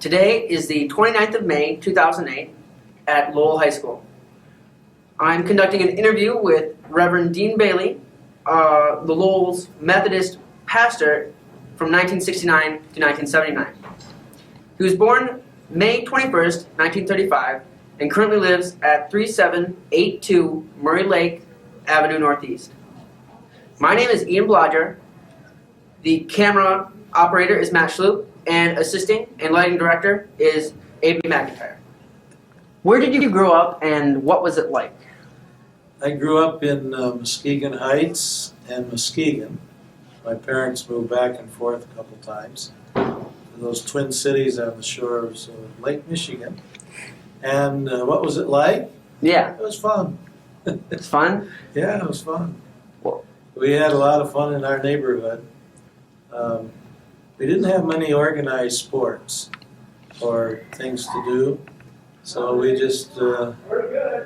Today is the 29th of May, 2008, at Lowell High School. I'm conducting an interview with Rev Dean Bailey, the Lowell's Methodist pastor from 1969 to 1979. He was born May 21st, 1935, and currently lives at 3782 Murray Lake Avenue Northeast. My name is Ian Blodger. The camera operator is Matt Schloop, and assisting and lighting director is A.B. McIntyre. Where did you grow up, and what was it like? I grew up in Muskegon Heights and Muskegon. My parents moved back and forth a couple times. Those twin cities on the shore of Lake Michigan. And what was it like? Yeah. It was fun. It's fun? Yeah, it was fun. Well, we had a lot of fun in our neighborhood. We didn't have many organized sports or things to do, so we just got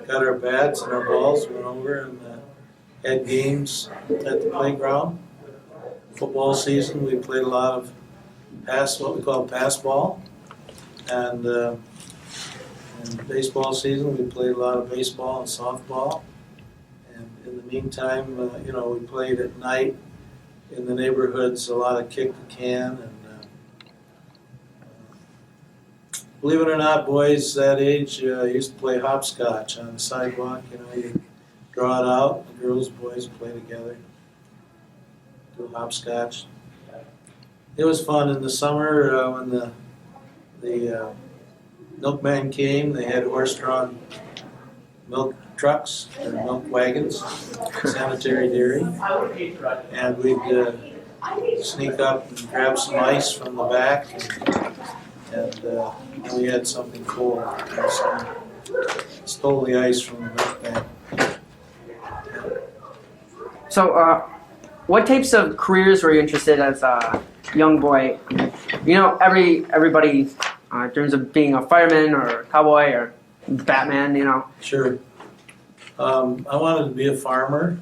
our bats and our balls, went over and had games at the playground. Football season, we played a lot of what we call pass ball, and in baseball season, we played a lot of baseball and softball. And in the meantime, we played at night in the neighborhoods, a lot of kick the can, and believe it or not, boys that age used to play hopscotch on the sidewalk. You draw it out, the girls, boys play together, do hopscotch. It was fun in the summer when the milkman came. They had horse-drawn milk trucks or milk wagons, sanitary dairy, and we'd sneak up and grab some ice from the back, and we had something cool. Stole the ice from the milkman. So, what types of careers were you interested in as a young boy? Everybody dreams of being a fireman or a cowboy or Batman, Sure. I wanted to be a farmer.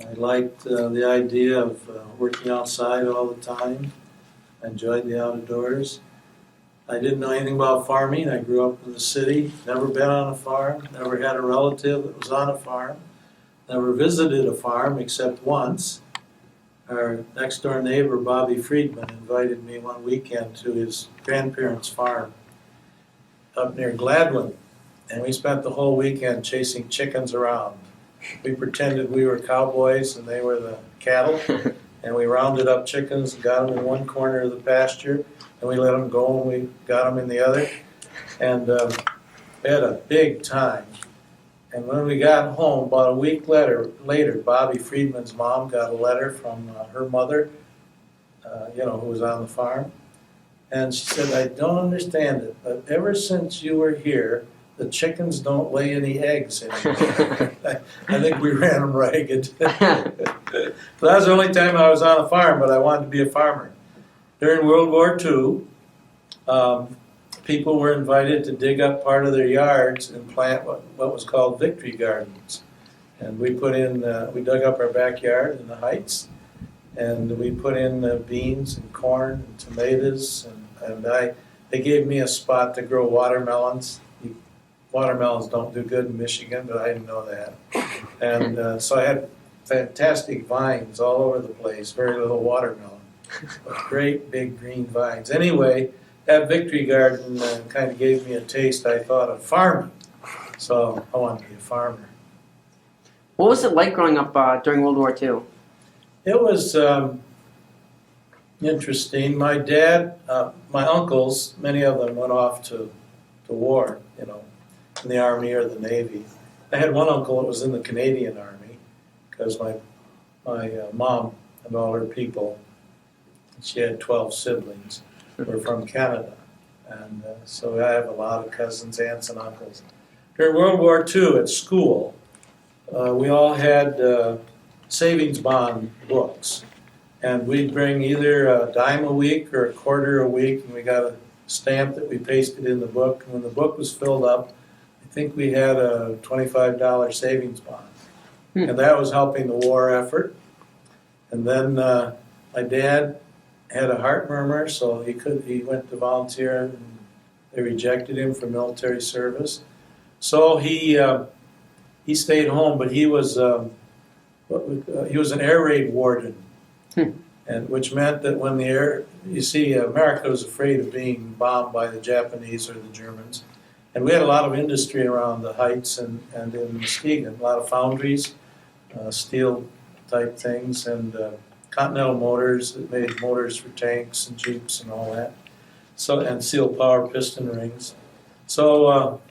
I liked the idea of working outside all the time. I enjoyed the outdoors. I didn't know anything about farming. I grew up in the city, never been on a farm, never had a relative that was on a farm, never visited a farm except once. Our next door neighbor, Bobby Friedman, invited me one weekend to his grandparents' farm up near Gladwin. And we spent the whole weekend chasing chickens around. We pretended we were cowboys and they were the cattle. And we rounded up chickens and got them in one corner of the pasture. And we let them go and we got them in the other. And we had a big time. And when we got home, about a week later, Bobby Friedman's mom got a letter from her mother, who was on the farm. And she said, "I don't understand it, but ever since you were here, the chickens don't lay any eggs anymore." I think we ran them ragged. That was the only time I was on a farm, but I wanted to be a farmer. During World War II, people were invited to dig up part of their yards and plant what was called victory gardens. And we dug up our backyard in the Heights, and we put in beans and corn and tomatoes, and they gave me a spot to grow watermelons. Watermelons don't do good in Michigan, but I didn't know that. And so I had fantastic vines all over the place, very little watermelon, but great big green vines. Anyway, that victory garden kind of gave me a taste, I thought, of farming. So I wanted to be a farmer. What was it like growing up during World War II? It was interesting. My dad, my uncles, many of them went off to war, in the Army or the Navy. I had one uncle that was in the Canadian Army because my mom and all her people, she had 12 siblings, were from Canada. And so I have a lot of cousins, aunts, and uncles. During World War II at school, we all had savings bond books. And we'd bring either a dime a week or a quarter a week, and we got a stamp that we pasted in the book. And when the book was filled up, I think we had a $25 savings bond. And that was helping the war effort. And then my dad had a heart murmur, so he went to volunteer, and they rejected him for military service. So he stayed home, but he was an air raid warden, and which meant that when America was afraid of being bombed by the Japanese or the Germans, and we had a lot of industry around the Heights and in Muskegon, a lot of foundries, steel type things, and Continental Motors that made motors for tanks and jeeps and all that. So, and steel power piston rings. So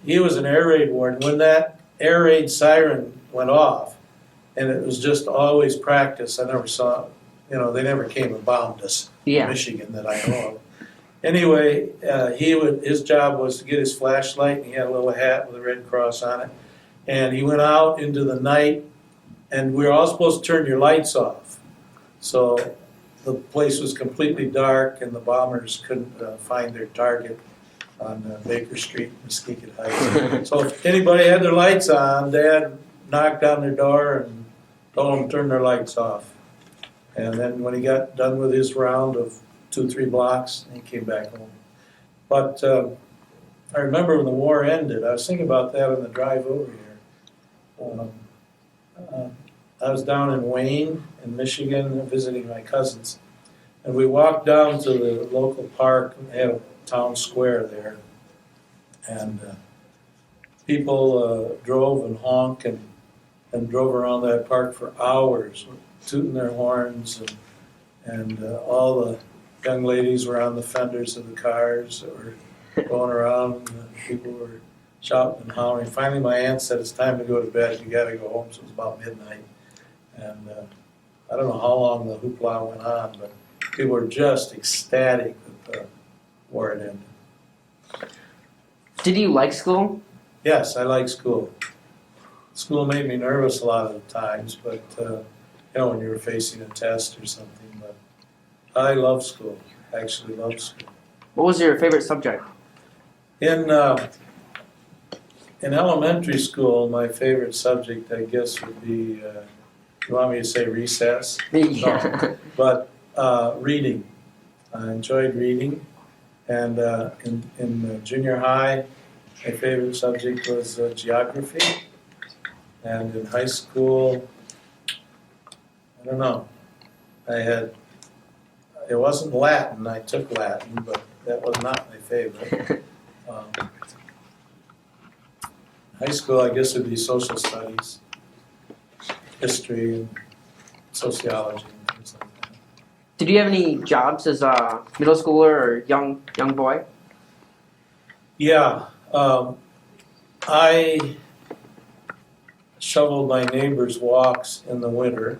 he was an air raid warden. When that air raid siren went off, and it was just always practice, I never saw, they never came and bombed us in Michigan that I know of. Anyway, his job was to get his flashlight, and he had a little hat with a red cross on it. And he went out into the night, and we were all supposed to turn your lights off. So the place was completely dark, and the bombers couldn't find their target on Baker Street, Muskegon Heights. So if anybody had their lights on, Dad knocked on their door and told them to turn their lights off. And then when he got done with his round of 2-3 blocks, he came back home. But I remember when the war ended, I was thinking about that on the drive over here. I was down in Wayne, in Michigan, visiting my cousins. And we walked down to the local park, and they had a town square there. And people drove and honked and drove around that park for hours, tooting their horns, and all the young ladies were on the fenders of the cars that were going around, and people were shouting and hollering. Finally, my aunt said, "It's time to go to bed. You got to go home." So it was about midnight. And I don't know how long the hoopla went on, but people were just ecstatic that the war had ended. Did you like school? Yes, I like school. School made me nervous a lot of the times, but when you were facing a test or something. But I love school. I actually love school. What was your favorite subject? In elementary school, my favorite subject, I guess, would be, you want me to say recess? Yeah. No, but reading. I enjoyed reading. And in junior high, my favorite subject was geography. And in high school, I don't know. It wasn't Latin. I took Latin, but that was not my favorite. High school, I guess, would be social studies, history, and sociology, and things like that. Did you have any jobs as a middle schooler or young boy? Yeah. I shoveled my neighbors' walks in the winter.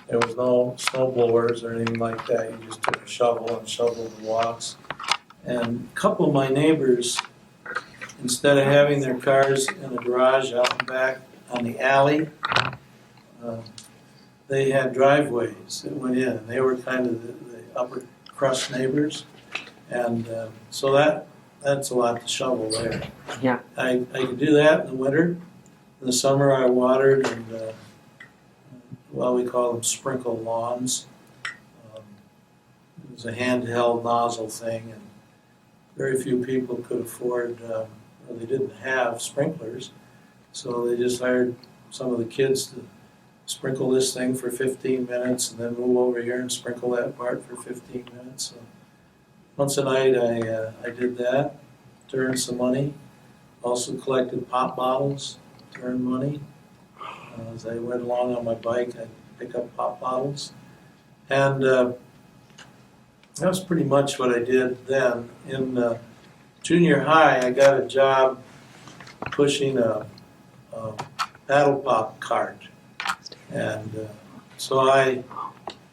There was no snow blowers or anything like that. You just took a shovel and shoveled the walks. And a couple of my neighbors, instead of having their cars in a garage out and back on the alley, they had driveways that went in. And they were kind of the upper crust neighbors. And so that's a lot to shovel there. Yeah. I could do that in the winter. In the summer, I watered and, we call them sprinkle lawns. It was a handheld nozzle thing, and very few people could afford, or they didn't have sprinklers, so they just hired some of the kids to sprinkle this thing for 15 minutes and then move over here and sprinkle that part for 15 minutes. So once a night I did that to earn some money. Also collected pop bottles to earn money. As I went along on my bike, I'd pick up pop bottles. And that was pretty much what I did then. In junior high, I got a job pushing a paddle pop cart. And so I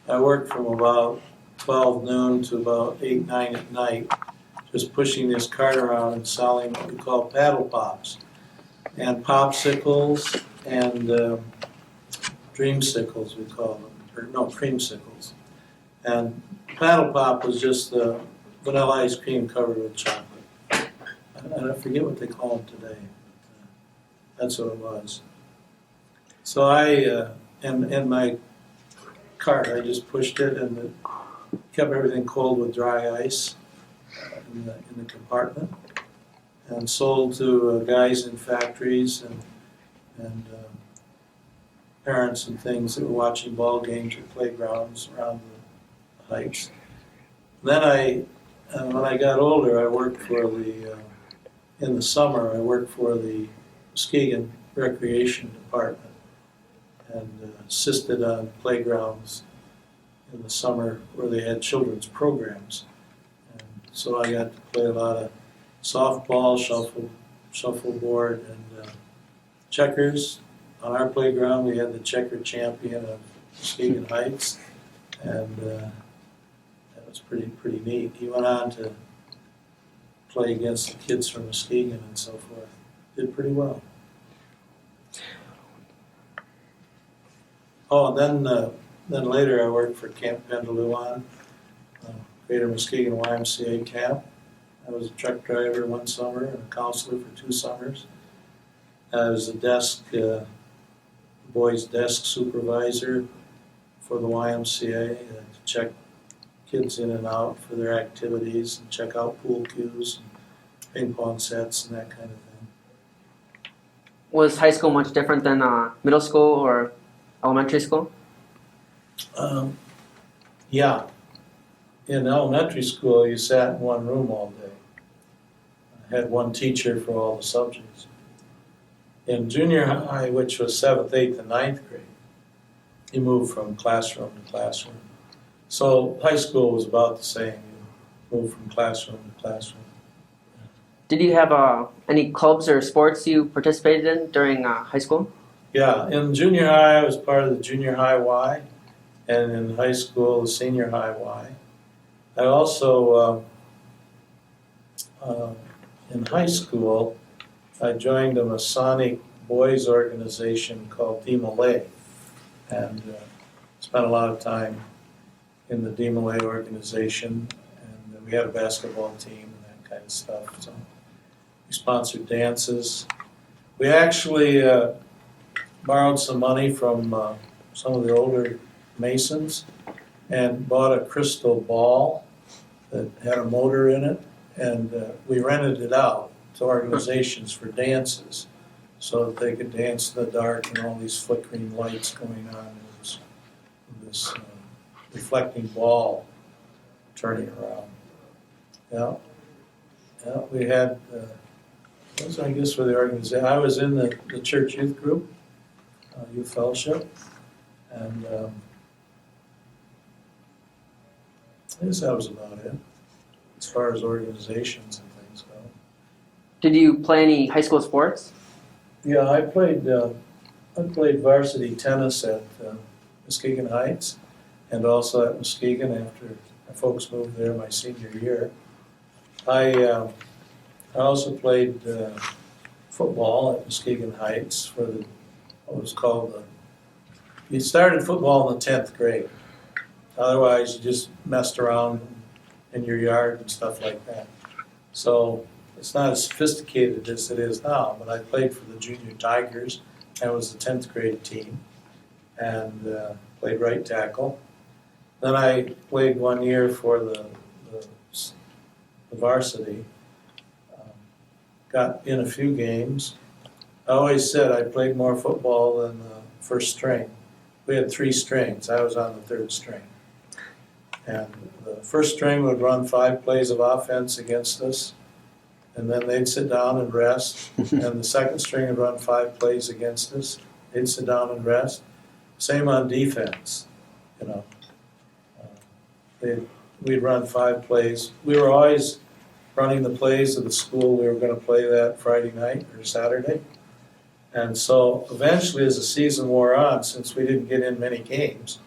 worked from about 12 noon to about 8, 9 at night, just pushing this cart around and selling what we call paddle pops. And popsicles and dreamsicles, we call them, or no, creamsicles. And paddle pop was just the vanilla ice cream covered with chocolate. I forget what they call them today. That's what it was. So in my cart, I just pushed it, and kept everything cold with dry ice in the compartment, and sold to guys in factories and parents and things that were watching ball games or playgrounds around the heights. Then when I got older, I worked for in the summer, I worked for the Muskegon Recreation Department and assisted on playgrounds in the summer where they had children's programs. And so I got to play a lot of softball, shuffleboard, and checkers. On our playground, we had the checker champion of Muskegon Heights, and that was pretty neat. He went on to play against the kids from Muskegon and so forth. Did pretty well. Oh, and then later I worked for Camp Pendaluan, Greater Muskegon YMCA camp. I was a truck driver one summer and a counselor for 2 summers. I was a boys' desk supervisor for the YMCA to check kids in and out for their activities and check out pool cues and ping pong sets and that kind of thing. Was high school much different than middle school or elementary school? Yeah. In elementary school, you sat in one room all day. I had one teacher for all the subjects. In junior high, which was 7th, 8th, and 9th grade, you moved from classroom to classroom. So high school was about the same. You moved from classroom to classroom. Did you have any clubs or sports you participated in during high school? Yeah, in junior high, I was part of the junior high Y, and in high school, the senior high Y. I also, in high school, I joined a Masonic boys organization called DeMolay, and spent a lot of time in the DeMolay organization, and we had a basketball team and that kind of stuff. So we sponsored dances. We actually borrowed some money from some of the older Masons and bought a crystal ball that had a motor in it, and we rented it out to organizations for dances so that they could dance in the dark and all these flickering lights going on and this reflecting ball turning around. Yeah, we had, those I guess were the organization. I was in the church youth group, youth fellowship, and I guess that was about it as far as organizations and things go. Did you play any high school sports? Yeah, I played varsity tennis at Muskegon Heights, and also at Muskegon after my folks moved there my senior year. I also played football at Muskegon Heights for what was called you started football in the 10th grade. Otherwise, you just messed around in your yard and stuff like that. So it's not as sophisticated as it is now, but I played for the Junior Tigers. That was the 10th grade team, and played right tackle. Then I played 1 year for the varsity. Got in a few games. I always said I played more football than the first string. We had 3 strings. I was on the 3rd string. And the first string would run 5 plays of offense against us, and then they'd sit down and rest. And the second string would run 5 plays against us. They'd sit down and rest. Same on defense, you know. We'd run 5 plays. We were always running the plays of the school we were going to play that Friday night or Saturday. And so eventually, as the season wore on, since we didn't get in many games,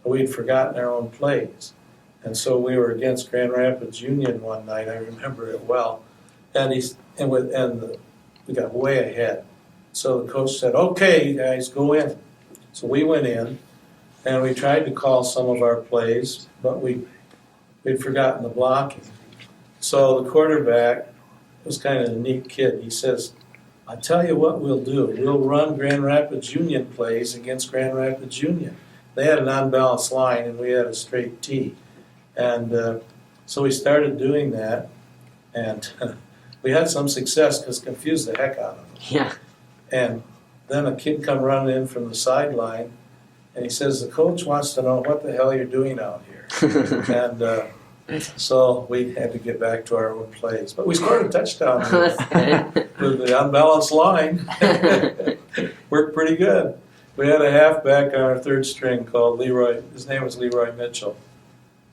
we'd forgotten our own plays. And so we were against Grand Rapids Union one night, I remember it well, and we got way ahead. So the coach said, "Okay, you guys, go in." So we went in, and we tried to call some of our plays, but we'd forgotten the blocking. So the quarterback was kind of a neat kid. He says, "I tell you what we'll do. We'll run Grand Rapids Union plays against Grand Rapids Union." They had an unbalanced line, and we had a straight T. And so we started doing that, and we had some success because it confused the heck out of them. Yeah. And then a kid come running in from the sideline, and he says, the coach wants to know what the hell you're doing out here. And so we had to get back to our own plays. But we scored a touchdown with the unbalanced line. Worked pretty good. We had a halfback on our third string called Leroy. His name was Leroy Mitchell.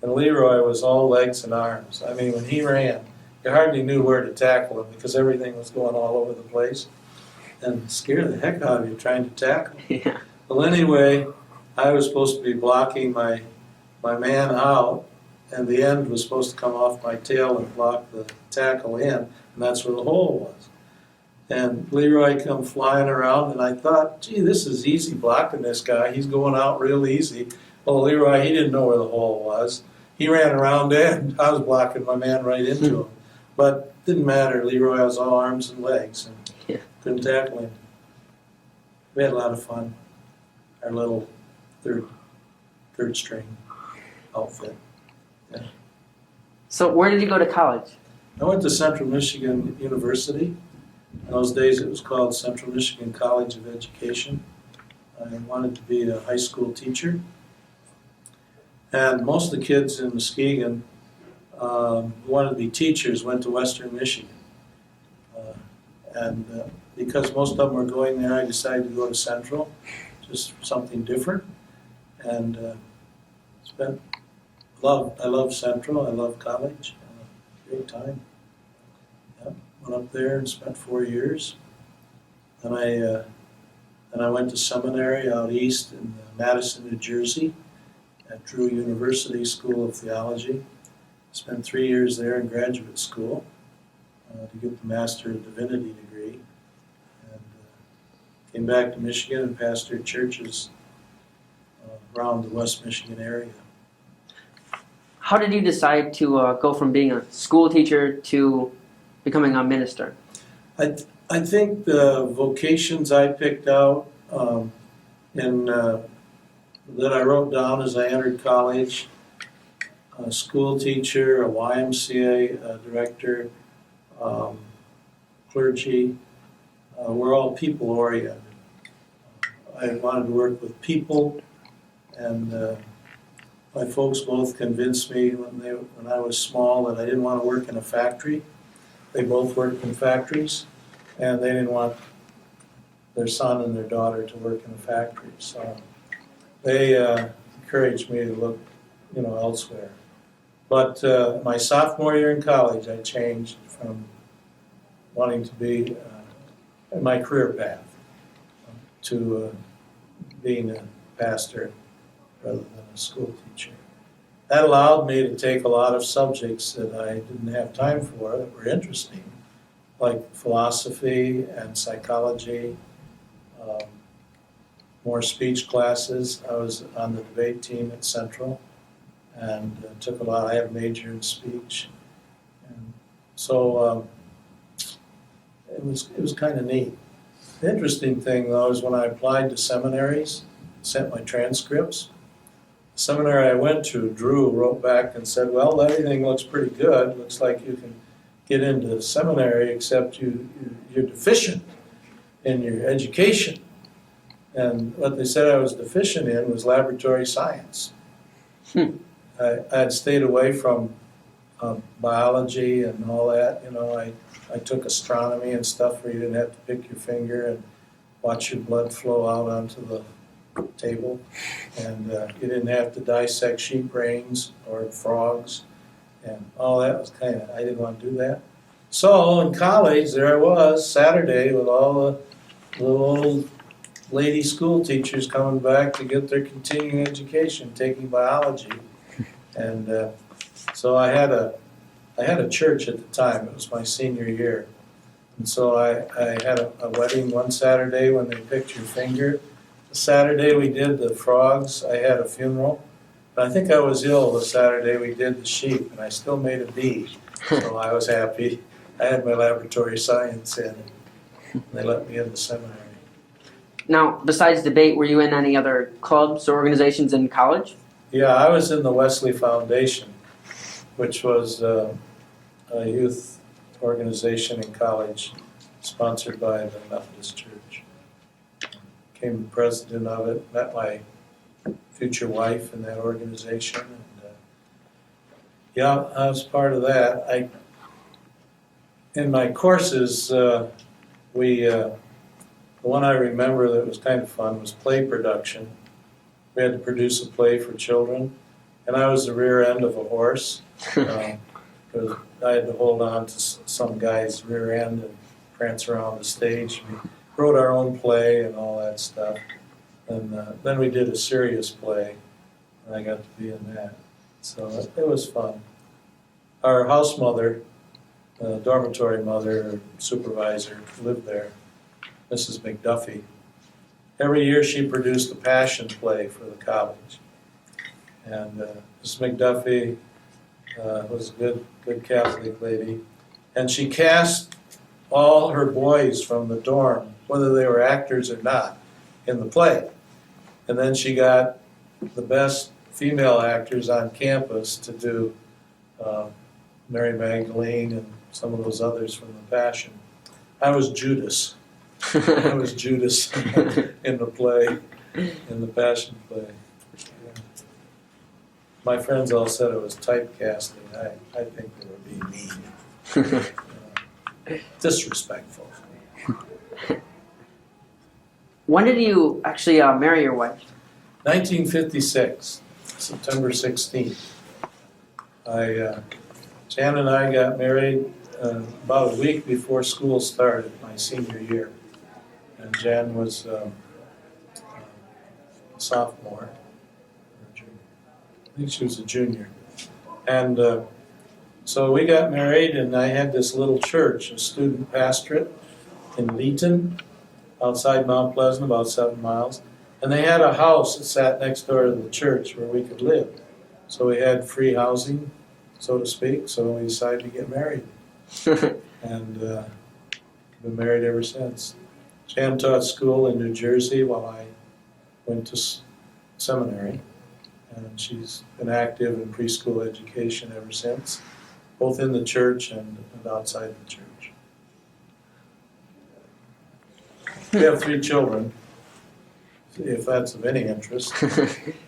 And Leroy was all legs and arms. I mean, when he ran, you hardly knew where to tackle him because everything was going all over the place. And it scared the heck out of you trying to tackle. Yeah. Well, anyway, I was supposed to be blocking my man out, and the end was supposed to come off my tail and block the tackle in, and that's where the hole was. And Leroy come flying around, and I thought, gee, this is easy blocking this guy. He's going out real easy. Well, Leroy, he didn't know where the hole was. He ran around there, and I was blocking my man right into him. But it didn't matter. Leroy was all arms and legs, and couldn't tackle him. We had a lot of fun. Our little third string outfit. Yeah. So where did you go to college? I went to Central Michigan University. In those days it was called Central Michigan College of Education. I wanted to be a high school teacher. And most of the kids in Muskegon who wanted to be teachers went to Western Michigan. And because most of them were going there, I decided to go to Central, just something different. And I love Central. I love college. Great time. Yep. Went up there and spent 4 years. Then I went to seminary out east in Madison, New Jersey, at Drew University School of Theology. Spent 3 years there in graduate school to get the Master of Divinity degree. And came back to Michigan and pastored churches around the West Michigan area. How did you decide to go from being a school teacher to becoming a minister? I think the vocations I picked out that I wrote down as I entered college, a school teacher, a YMCA director, clergy, we're all people oriented. I wanted to work with people, and my folks both convinced me when I was small that I didn't want to work in a factory. They both worked in factories, and they didn't want their son and their daughter to work in a factory. So they encouraged me to look, elsewhere. But my sophomore year in college, I changed from wanting to be in my career path to being a pastor rather than a school teacher. That allowed me to take a lot of subjects that I didn't have time for that were interesting, like philosophy and psychology, more speech classes. I was on the debate team at Central and took a lot. I had a major in speech. And so it was kind of neat. The interesting thing, though, is when I applied to seminaries, sent my transcripts, the seminary I went to, Drew, wrote back and said, well, everything looks pretty good. Looks like you can get into seminary, except you're deficient in your education. And what they said I was deficient in was laboratory science. I had stayed away from biology and all that. I took astronomy and stuff where you didn't have to pick your finger and watch your blood flow out onto the table. And you didn't have to dissect sheep brains or frogs. And all that was I didn't want to do that. So in college, there I was, Saturday, with all the little old lady school teachers coming back to get their continuing education, taking biology. And so I had a church at the time. It was my senior year. And so I had a wedding one Saturday when they picked your finger. The Saturday we did the frogs, I had a funeral. But I think I was ill the Saturday we did the sheep, and I still made a B. So I was happy. I had my laboratory science in, and they let me in the seminary. Now, besides debate, were you in any other clubs or organizations in college? Yeah, I was in the Wesley Foundation. which was a youth organization in college sponsored by the Methodist Church. Became the president of it, met my future wife in that organization. And, yeah, I was part of that. In my courses, the one I remember that was kind of fun was play production. We had to produce a play for children, and I was the rear end of a horse. Because I had to hold on to some guy's rear end and prance around the stage. We wrote our own play and all that stuff. And then we did a serious play, and I got to be in that. So it was fun. Our house mother, dormitory mother, supervisor, lived there, Mrs. McDuffie. Every year she produced a passion play for the college. And Mrs. McDuffie was a good Catholic lady. And she cast all her boys from the dorm, whether they were actors or not, in the play. And then she got the best female actors on campus to do Mary Magdalene and some of those others from the Passion. I was Judas. I was Judas in the play, in the Passion play. Yeah. My friends all said it was typecasting. I think they were being mean. Disrespectful. When did you actually marry your wife? 1956, September 16th. Jan and I got married about a week before school started, my senior year. And Jan was a sophomore. I think she was a junior. And so we got married, and I had this little church, a student pastorate in Leeton, outside Mount Pleasant, about 7 miles. And they had a house that sat next door to the church where we could live. So we had free housing, so to speak, so we decided to get married. And been married ever since. Jan taught school in New Jersey while I went to seminary. And she's been active in preschool education ever since, both in the church and outside the church. We have 3 children, if that's of any interest.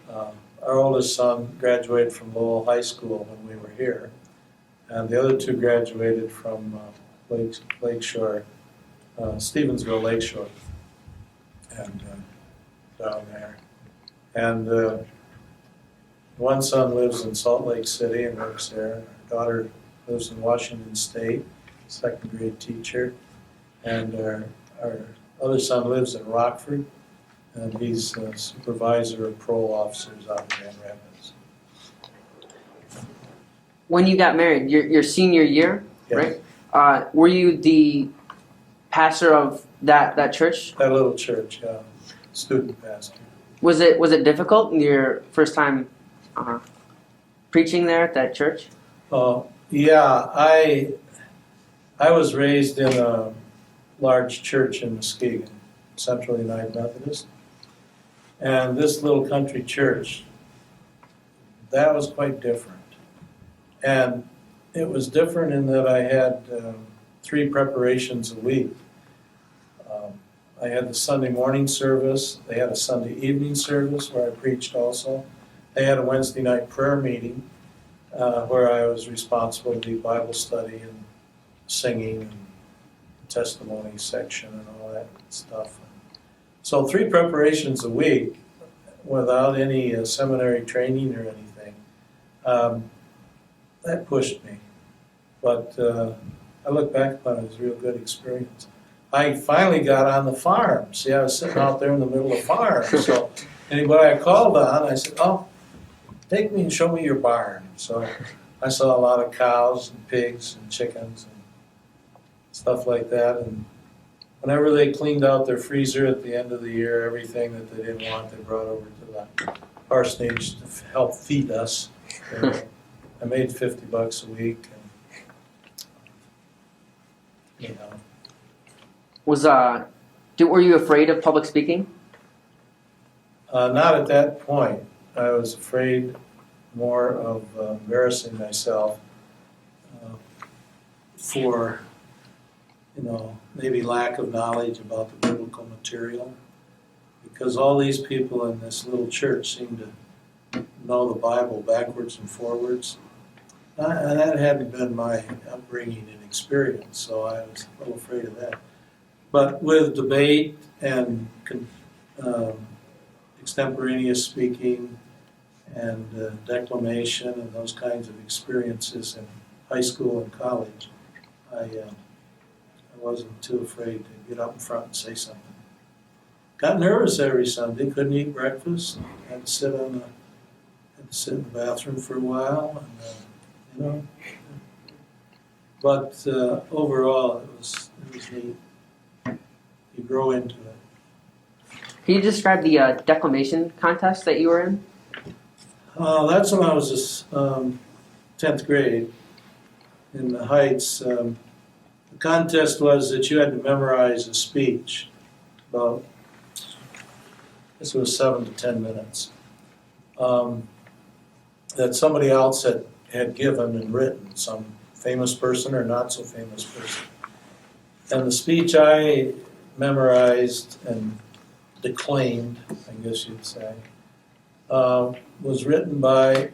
Our oldest son graduated from Lowell High School when we were here, and the other 2 graduated from Lakeshore, Stevensville Lakeshore, and down there. And one son lives in Salt Lake City and works there. Our daughter lives in Washington State, second grade teacher, and our other son lives in Rockford, and he's a supervisor of parole officers out in Grand Rapids. When you got married, your senior year, Yes. right? Were you the pastor of that church? That little church, yeah. Student pastor. Was it difficult your first time preaching there at that church? Yeah, I was raised in a large church in Muskegon, Central United Methodist. And this little country church, that was quite different. And it was different in that I had 3 preparations a week. I had the Sunday morning service. They had a Sunday evening service where I preached also. They had a Wednesday night prayer meeting where I was responsible to lead Bible study and singing and testimony section and all that stuff. So 3 preparations a week without any seminary training or anything. That pushed me. But I look back upon it as a real good experience. I finally got on the farm. See, I was sitting out there in the middle of the farm. So anybody I called on, I said, oh, take me and show me your barn. So I saw a lot of cows and pigs and chickens and stuff like that. And whenever they cleaned out their freezer at the end of the year, everything that they didn't want, they brought over to the parsonage to help feed us. So I made $50 a week. And, you know. Were you afraid of public speaking? Not at that point. I was afraid more of embarrassing myself for, maybe lack of knowledge about the biblical material. Because all these people in this little church seem to know the Bible backwards and forwards. And that hadn't been my upbringing and experience, so I was a little afraid of that. But with debate and extemporaneous speaking and declamation and those kinds of experiences in high school and college, I wasn't too afraid to get up in front and say something. Got nervous every Sunday, couldn't eat breakfast, had to sit in the bathroom for a while, and But overall, it was neat. You grow into it. Can you describe the Declamation Contest that you were in? That's when I was 10th grade in the Heights. The contest was that you had to memorize a speech about, this was 7 to 10 minutes, that somebody else had given and written, some famous person or not so famous person. And the speech I memorized and declaimed, I guess you'd say, was written by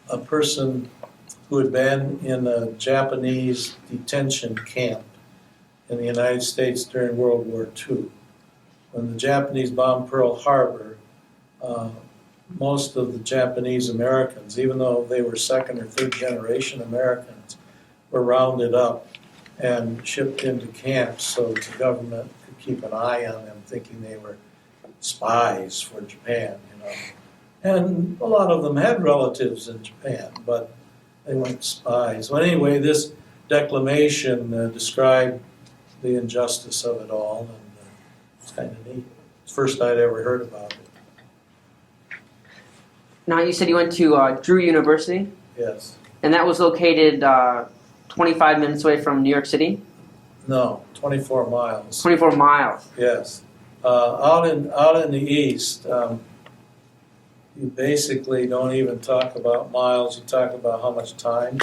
a person who had been in a Japanese detention camp in the United States during World War II. When the Japanese bombed Pearl Harbor, most of the Japanese Americans, even though they were second or third generation Americans, were rounded up and shipped into camps so the government could keep an eye on them, thinking they were spies for Japan, And a lot of them had relatives in Japan, but they weren't spies. Well, anyway, this declamation described the injustice of it all, and it's kind of neat. It's the first I'd ever heard about it. Now, you said you went to Drew University? Yes. And that was located 25 minutes away from New York City? No, 24 miles. 24 miles. Yes. Out in the east, you basically don't even talk about miles, you talk about how much time.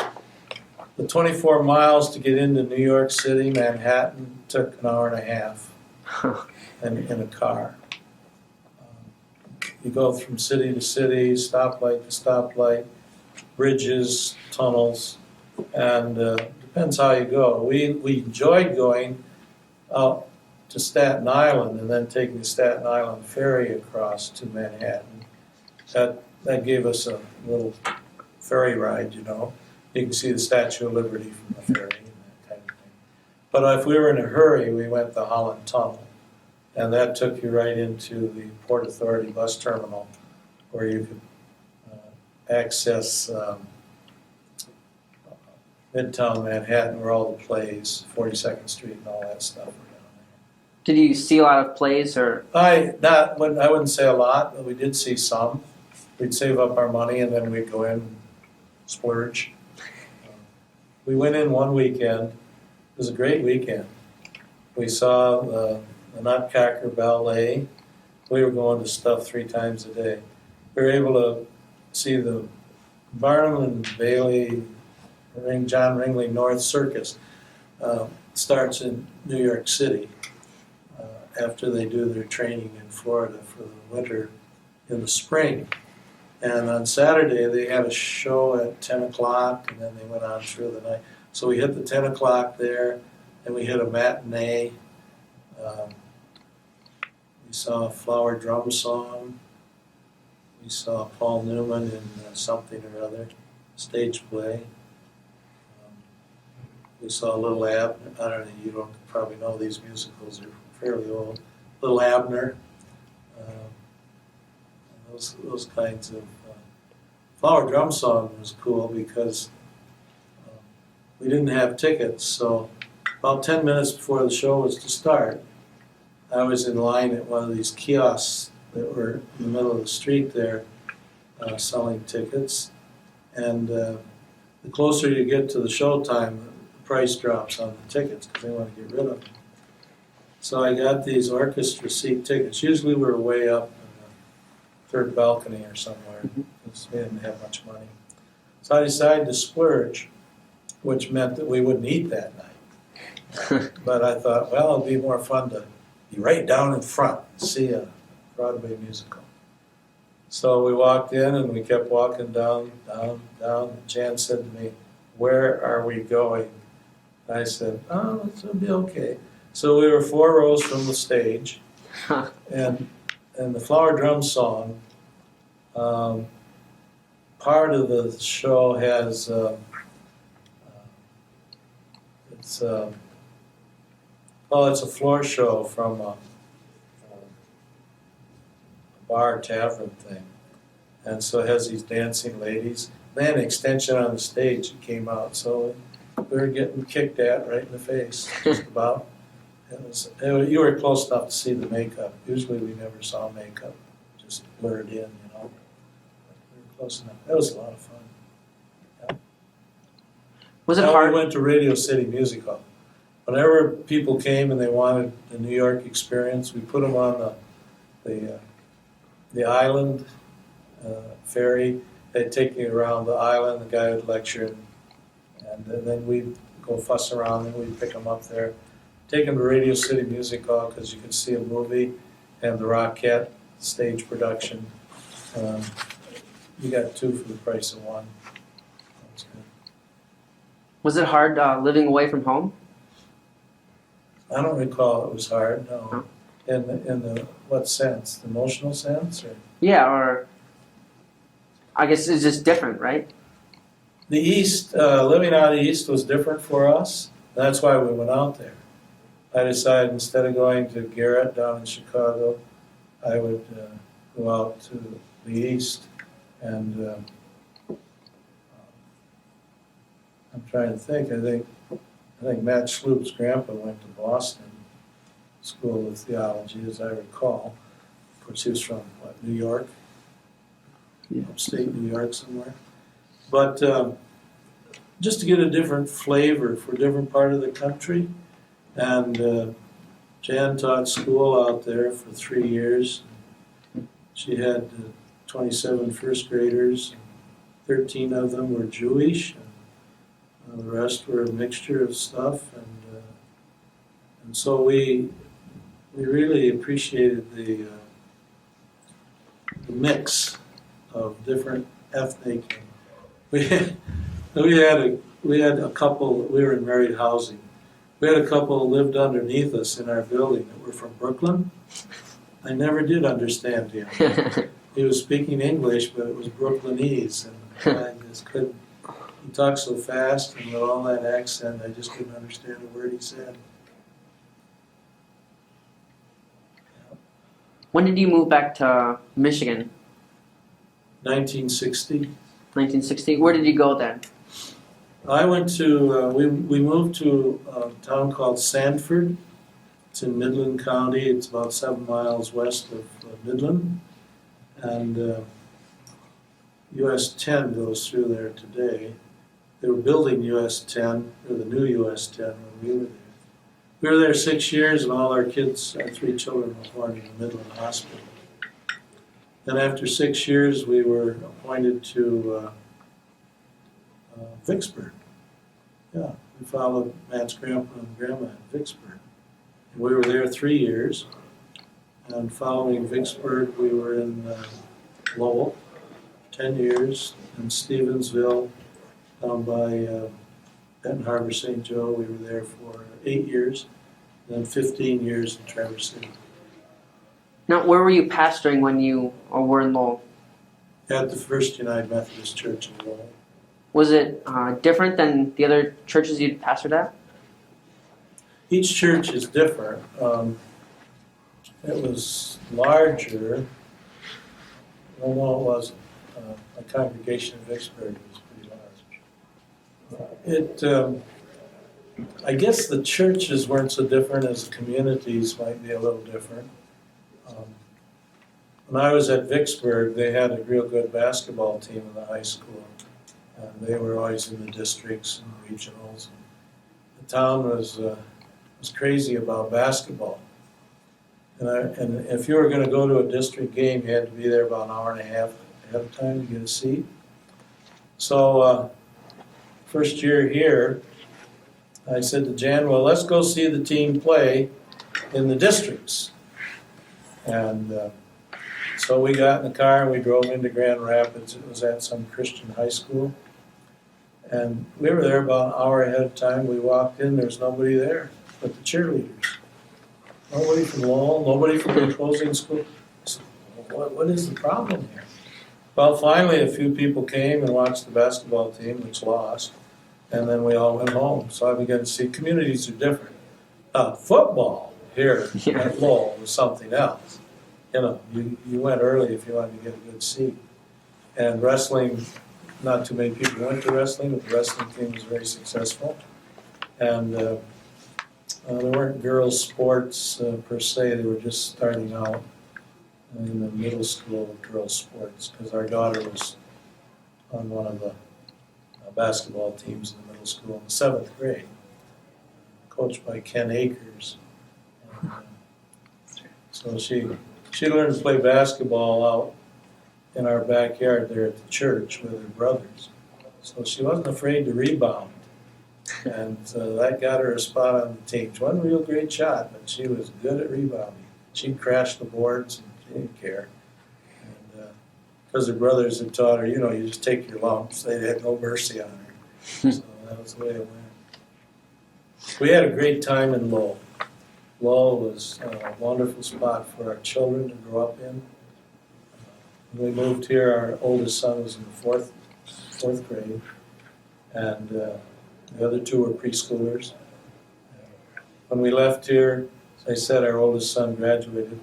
The 24 miles to get into New York City, Manhattan, took an hour and a half in a car. You go from city to city, stoplight to stoplight, bridges, tunnels, and depends how you go. We enjoyed going out to Staten Island and then taking the Staten Island ferry across to Manhattan. That gave us a little ferry ride, You can see the Statue of Liberty from the ferry and that kind of thing. But if we were in a hurry, we went the Holland Tunnel, and that took you right into the Port Authority bus terminal, where you could access Midtown Manhattan, where all the plays, 42nd Street and all that stuff were down there. Did you see a lot of plays, or? I wouldn't say a lot, but we did see some. We'd save up our money and then we'd go in and splurge. We went in one weekend. It was a great weekend. We saw the Nutcracker Ballet. We were going to stuff 3 times a day. We were able to see the Barnum and Bailey, John Ringley North Circus. Starts in New York City after they do their training in Florida for the winter in the spring. And on Saturday, they had a show at 10 o'clock, and then they went on through the night. So we hit the 10 o'clock there, and we hit a matinee. We saw a Flower Drum Song. We saw Paul Newman in Something or Other, stage play. We saw Little Abner. I don't know, you don't probably know these musicals, they're fairly old. Little Abner. Those kinds of Flower Drum Song was cool because we didn't have tickets, so about 10 minutes before the show was to start, I was in line at one of these kiosks that were in the middle of the street there selling tickets, and the closer you get to the show time, the price drops on the tickets because they want to get rid of them. So I got these orchestra seat tickets. Usually we were way up third balcony or somewhere, because we didn't have much money. So I decided to splurge, which meant that we wouldn't eat that night. But I thought, well, it'll be more fun to be right down in front and see a Broadway musical. So we walked in and we kept walking down. Jan said to me, "Where are we going?" I said, "Oh, it'll be okay." So we were 4 rows from the stage, and the Flower Drum Song, part of the show has it's a floor show from a bar tavern thing, and so it has these dancing ladies. They had an extension on the stage that came out, so we were getting kicked at right in the face, just about. You were close enough to see the makeup. Usually we never saw makeup, just blurred in, you know. But we were close enough. That was a lot of fun. Yeah. Was it Now hard? we went to Radio City Music Hall. Whenever people came and they wanted the New York experience, we put them on the island ferry. They'd take you around the island. The guy would lecture, and then we'd go fuss around, and we'd pick them up there. Take them to Radio City Music Hall because you could see a movie and the Rockette stage production. You got 2 for the price of 1. That's good. Was it hard living away from home? I don't recall it was hard. No. Huh? In the what sense? The emotional sense, or Yeah, or I guess it's just different, right? the East? Living out East was different for us. That's why we went out there. I decided instead of going to Garrett down in Chicago, I would go out to the East, and I'm trying to think. I think Matt Sloop's grandpa went to Boston School of Theology, as I recall. Of course, he was from New York, upstate New York somewhere. But just to get a different flavor for a different part of the country. And Jan taught school out there for 3 years. She had 27 first graders. 13 of them were Jewish, and the rest were a mixture of stuff. And so we really appreciated the mix of different ethnic. We had a couple. We were in married housing. We had a couple who lived underneath us in our building that were from Brooklyn. I never did understand him. He was speaking English, but it was Brooklynese, and I just couldn't. He talked so fast and with all that accent, I just couldn't understand a word he said. When did you move back to Michigan? 1960. 1960. Where did you go then? I went to, we moved to a town called Sanford. It's in Midland County. It's about 7 miles west of Midland. And US 10 goes through there today. They were building US 10, or the new US 10 when we were there. We were there 6 years, and all our kids, our 3 children, were born in the Midland Hospital. Then after 6 years, we were appointed to Vicksburg. Yeah, we followed Matt's grandpa and grandma in Vicksburg. And we were there 3 years. And following Vicksburg, we were in Lowell, 10 years, in Stevensville, down by Benton Harbor, St. Joe. We were there for 8 years, and then 15 years in Traverse City. Now, where were you pastoring when you were in Lowell? At the First United Methodist Church in Lowell. Was it different than the other churches you'd pastored at? Each church is different. It was larger. Well, no, it wasn't. My congregation in Vicksburg was pretty large. I guess the churches weren't so different as the communities might be a little different. When I was at Vicksburg, they had a real good basketball team in the high school. And they were always in the districts and regionals. The town was crazy about basketball. And if you were going to go to a district game, you had to be there about an hour and a half ahead of time to get a seat. So first year here, I said to Jan, well, let's go see the team play in the districts. And so we got in the car and we drove into Grand Rapids. It was at some Christian high school. And we were there about an hour ahead of time. We walked in, there's nobody there but the cheerleaders. Nobody from Lowell, nobody from the opposing school. So what is the problem here? Well, finally a few people came and watched the basketball team, which lost, and then we all went home. So I began to see communities are different. Football here at Lowell was something else. You know, you went early if you wanted to get a good seat. And wrestling, not too many people went to wrestling, but the wrestling team was very successful. And there weren't girls' sports per se, they were just starting out in the middle school with girls' sports, because our daughter was on one of the basketball teams in the middle school in the 7th grade, coached by Ken Akers. And, so she learned to play basketball out in our backyard there at the church with her brothers. So she wasn't afraid to rebound. And that got her a spot on the team. She wasn't a real great shot, but she was good at rebounding. She'd crash the boards and she didn't care. And because her brothers had taught her, you know, you just take your lumps. They had no mercy on her. So that was the way it went. We had a great time in Lowell. Lowell was a wonderful spot for our children to grow up in. When we moved here, our oldest son was in the fourth grade, and the other two were preschoolers. When we left here, as I said, our oldest son graduated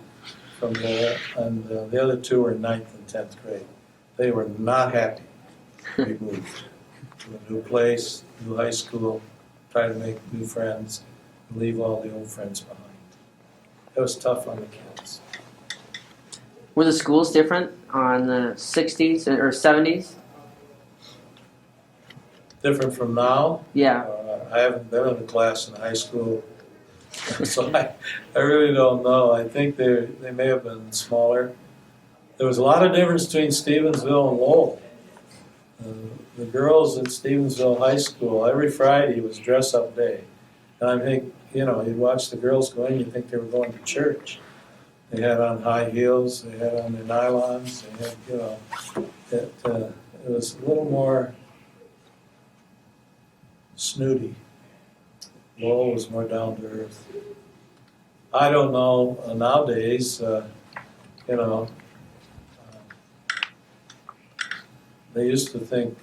from Lowell, and the other two were in 9th and 10th grade. They were not happy we moved to a new place, new high school, try to make new friends, and leave all the old friends behind. It was tough on the kids. Were the schools different on the 60s or 70s? Different from now? Yeah. I haven't been in a class in high school, so I really don't know. I think they may have been smaller. There was a lot of difference between Stevensville and Lowell. The girls at Stevensville High School, every Friday was dress-up day. And I think, you know, you'd watch the girls go in, you'd think they were going to church. They had on high heels, they had on their nylons, they had, you know, it was a little more snooty. Lowell was more down to earth. I don't know, nowadays, you know, they used to think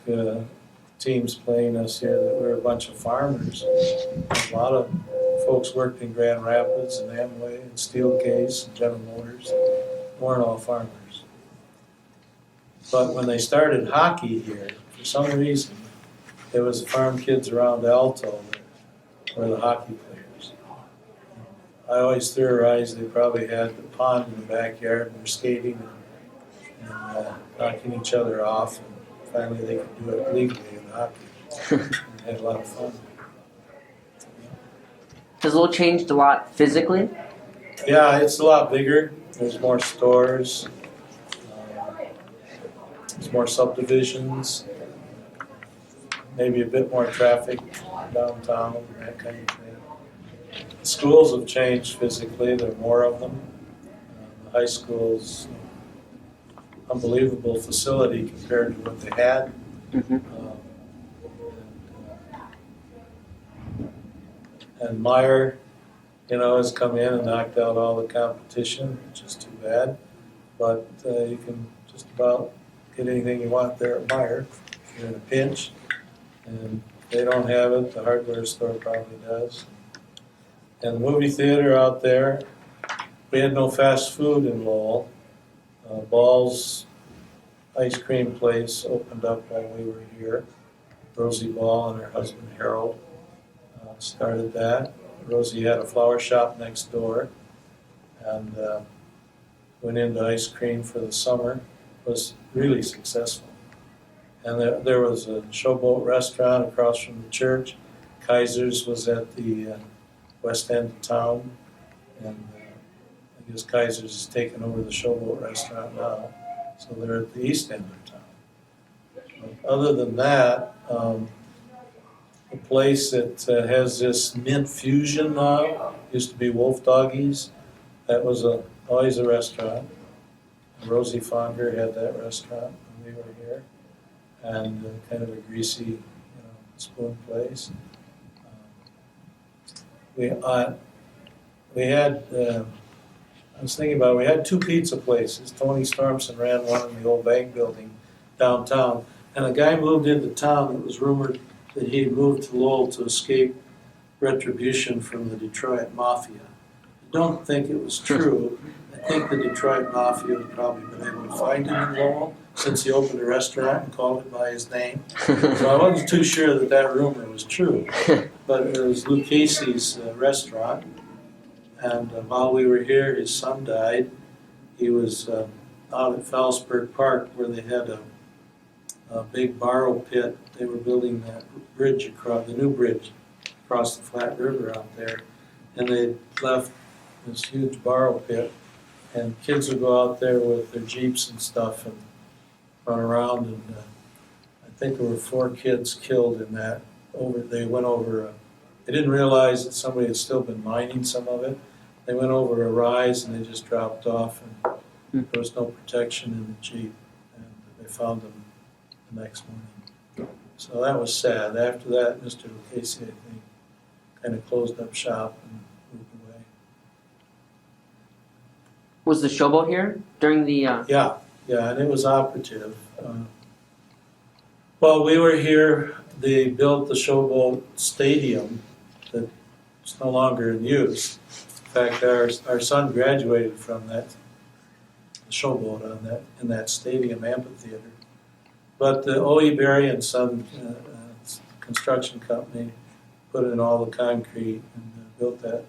teams playing us here that we were a bunch of farmers. A lot of folks worked in Grand Rapids and Amway and Steelcase and General Motors. They weren't all farmers. But when they started hockey here, for some reason, there was farm kids around Alto that were the hockey players. I always theorized they probably had the pond in the backyard and were skating and knocking each other off. And finally they could do it legally in hockey. They had a lot of fun. Has Lowell changed a lot physically? Yeah, it's a lot bigger. There's more stores. There's more subdivisions. Maybe a bit more traffic downtown, that kind of thing. The schools have changed physically. There are more of them. The high school's unbelievable facility compared to what they had. Mm-hmm. And Meyer, you know, has come in and knocked out all the competition, which is too bad. But you can just about get anything you want there at Meyer if you're in a pinch. And if they don't have it, the hardware store probably does. And the movie theater out there, we had no fast food in Lowell. Ball's ice cream place opened up while we were here. Rosie Ball and her husband Harold started that. Rosie had a flower shop next door and went into ice cream for the summer. It was really successful. And there was a Showboat restaurant across from the church. Kaiser's was at the west end of town. And I guess Kaiser's has taken over the Showboat restaurant now, so they're at the east end of town. But other than that, a place that has this mint fusion now, used to be Wolf Doggies. That was always a restaurant. Rosie Fonger had that restaurant when we were here, and kind of a greasy, spoon place. We had, I was thinking about it, we had two pizza places. Tony Stormson ran one in the old bank building downtown, and a guy moved into town. It was rumored that he had moved to Lowell to escape retribution from the Detroit Mafia. I don't think it was true. I think the Detroit Mafia had probably been able to find him in Lowell since he opened a restaurant and called it by his name. So I wasn't too sure that that rumor was true. But it was Lou Casey's restaurant. And while we were here, his son died. He was out at Fallsburg Park where they had a big borrow pit. They were building that bridge across, the new bridge across the Flat River out there. And they left this huge borrow pit. And kids would go out there with their Jeeps and stuff and run around. And I think there were 4 kids killed in that. They went over, they didn't realize that somebody had still been mining some of it. They went over a rise and they just dropped off, and there was no protection in the Jeep. And they found them the next morning. So that was sad. After that, Mr. Lucchese, I think, kind of closed up shop and moved away. Was the Showboat here during the? Yeah, and it was operative. While we were here, they built the Showboat Stadium that's no longer in use. In fact, our son graduated from that Showboat in that stadium amphitheater. But the O.E. Berry and Son construction company put in all the concrete and built that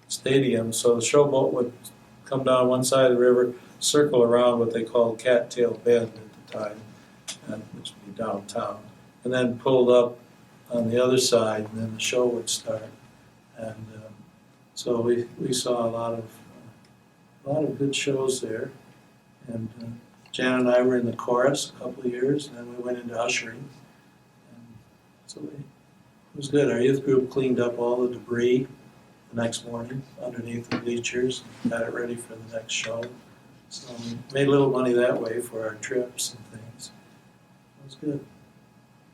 stadium. So the Showboat would come down one side of the river, circle around what they called Cattail Bend at the time, which would be downtown, and then pulled up on the other side, and then the show would start. And so we saw a lot of good shows there. And Jan and I were in the chorus a couple of years, and then we went into ushering. And so it was good. Our youth group cleaned up all the debris the next morning underneath the bleachers and got it ready for the next show. So we made a little money that way for our trips and things. It was good.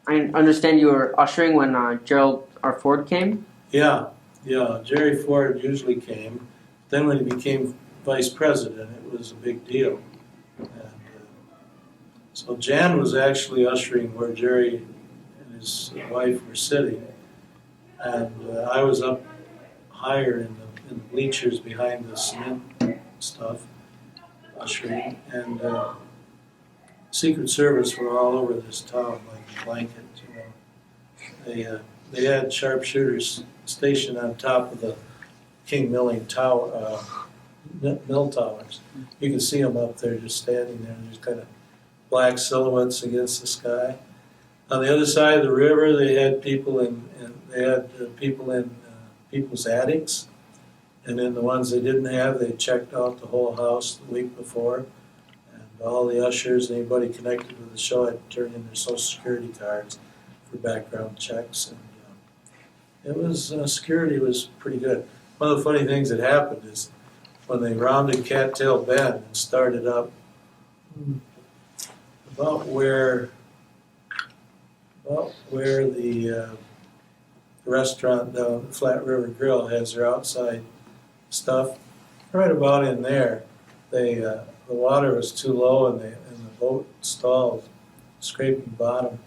I understand you were ushering when Gerald R. Ford came? Yeah. Jerry Ford usually came. Then when he became vice president, it was a big deal. And so Jan was actually ushering where Jerry and his wife were sitting. And I was up higher in the bleachers behind the cement stuff, ushering. And Secret Service were all over this town like a blanket, They had sharpshooters stationed on top of the King Milling Tower, mill towers. You can see them up there just standing there, just kind of black silhouettes against the sky. On the other side of the river, they had people in people's attics, and then the ones they didn't have, they checked out the whole house the week before. And all the ushers, anybody connected with the show, had to turn in their Social Security cards for background checks. And it was security was pretty good. One of the funny things that happened is when they rounded Cattail Bend and started up about where the restaurant down the Flat River Grill has their outside stuff. Right about in there, the water was too low and the boat stalled, scraping bottom.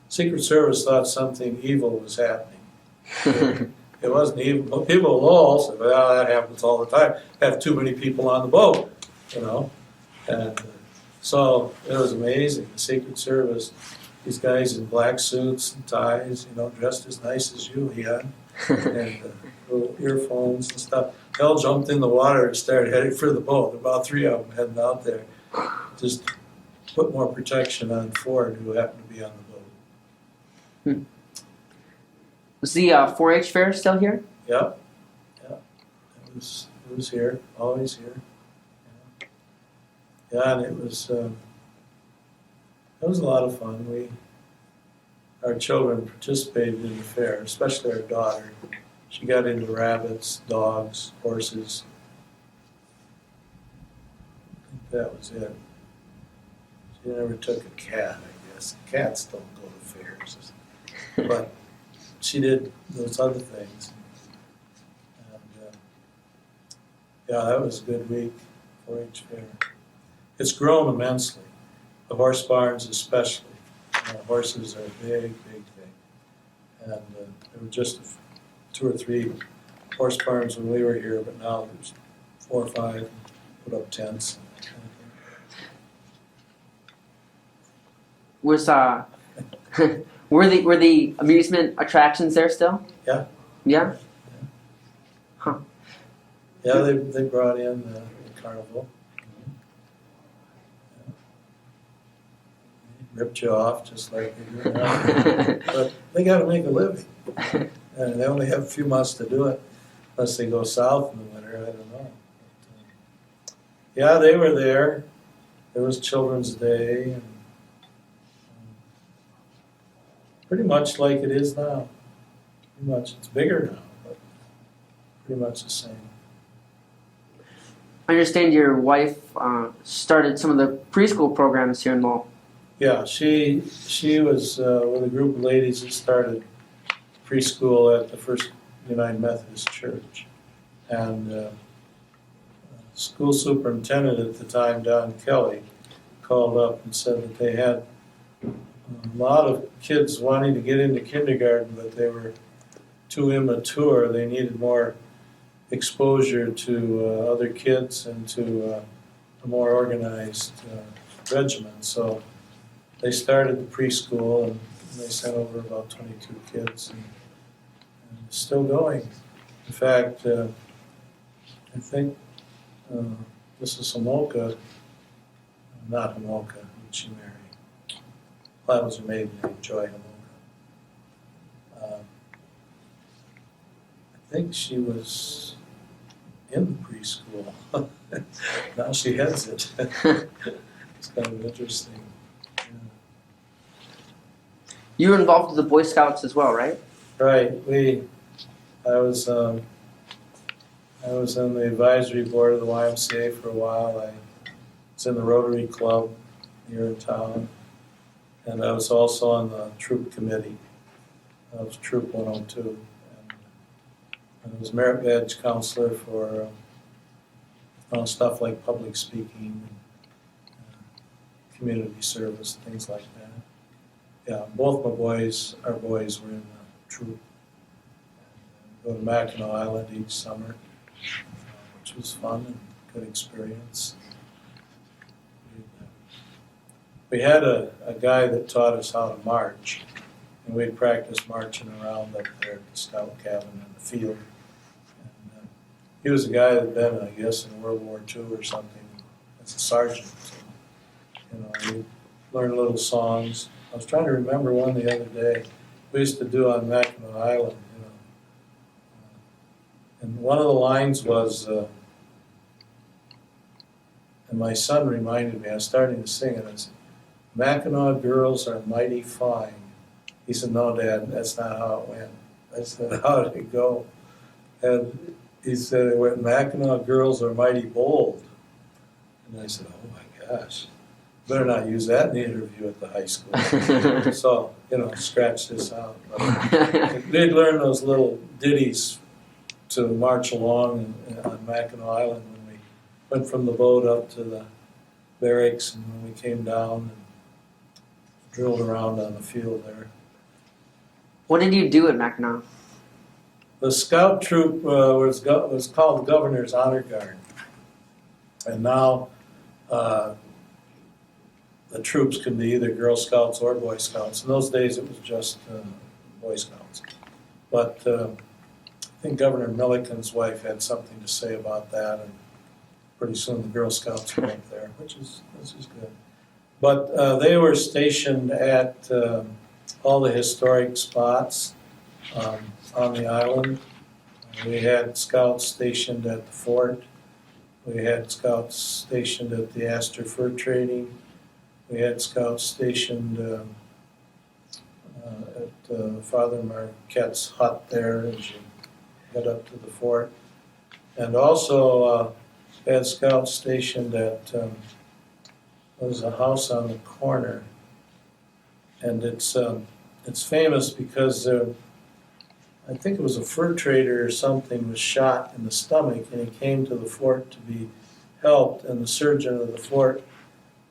Secret Service thought something evil was happening. It wasn't evil, but people at Lowell said, well, that happens all the time. Have too many people on the boat, And so it was amazing. The Secret Service, these guys in black suits and ties, dressed as nice as you, Ian, and little earphones and stuff. They all jumped in the water and started heading for the boat. About 3 of them heading out there. Just put more protection on Ford, who happened to be on the boat. Was the 4-H fair still here? Yep. It was It was here, always here. Yeah, and it was a lot of fun. Our children participated in the fair, especially our daughter. She got into rabbits, dogs, horses. I think that was it. She never took a cat, I guess. Cats don't go to fairs. But she did those other things. And, yeah, that was a good week, 4-H fair. It's grown immensely, the horse barns especially. Horses are a big, big thing. And there were just 2 or 3 horse barns when we were here, but now there's 4 or 5 put up tents. Was were the amusement attractions there still? Yeah. Yeah. Huh. Yeah, they brought in the carnival. Ripped you off just like they do now. But they got to make a living. And they only have a few months to do it, unless they go south in the winter, I don't know. But, yeah, they were there. There was Children's Day. And, pretty much like it is now. Pretty much. It's bigger now, but pretty much the same. I understand your wife started some of the preschool programs here in Lowell. Yeah, she was with a group of ladies that started preschool at the First United Methodist Church. And school superintendent at the time, Don Kelly, called up and said that they had a lot of kids wanting to get into kindergarten, but they were too immature. They needed more exposure to other kids and to a more organized regimen. So they started the preschool, and they sent over about 22 kids, and it's still going. In fact, I think Mrs. Homolka, not Homolka, who she married. That was her maiden name, Joy Homolka. I think she was in the preschool. Now she heads it. It's kind of interesting. You were involved with the Boy Scouts as well, right? Right. I was on the advisory board of the YMCA for a while. I was in the Rotary Club here in town, and I was also on the troop committee. I was Troop 102, and I was merit badge counselor for stuff like public speaking, community service, things like that. Yeah, both our boys were in the troop. Go to Mackinac Island each summer, which was fun and good experience. We had a guy that taught us how to march, and we'd practice marching around up there at the scout cabin in the field. And, he was a guy that had been, I guess, in World War II or something as a sergeant. So, we learned little songs. I was trying to remember one the other day. We used to do on Mackinac Island, and one of the lines was, and my son reminded me, I was starting to sing it, it's, Mackinac girls are mighty fine. He said, no, Dad, that's not how it went. I said, how did it go? And he said, it went, Mackinac girls are mighty bold. And I said, oh my gosh. Better not use that in the interview at the high school. So, scratch this out. But we'd learn those little ditties to march along on Mackinac Island when we went from the boat up to the barracks, and when we came down and drilled around on the field there. What did you do at Mackinac? The scout troop was called the Governor's Honor Guard. And now the troops can be either Girl Scouts or Boy Scouts. In those days it was just Boy Scouts. But I think Governor Milliken's wife had something to say about that, and pretty soon the Girl Scouts were up there, which is good. But they were stationed at all the historic spots on the island. We had scouts stationed at the fort. We had scouts stationed at the Astor Fur Trading. We had scouts stationed at Father Marquette's hut there as you head up to the fort. And also had scouts stationed at, there was a house on the corner. And it's famous because I think it was a fur trader or something was shot in the stomach, and he came to the fort to be helped, and the surgeon of the fort,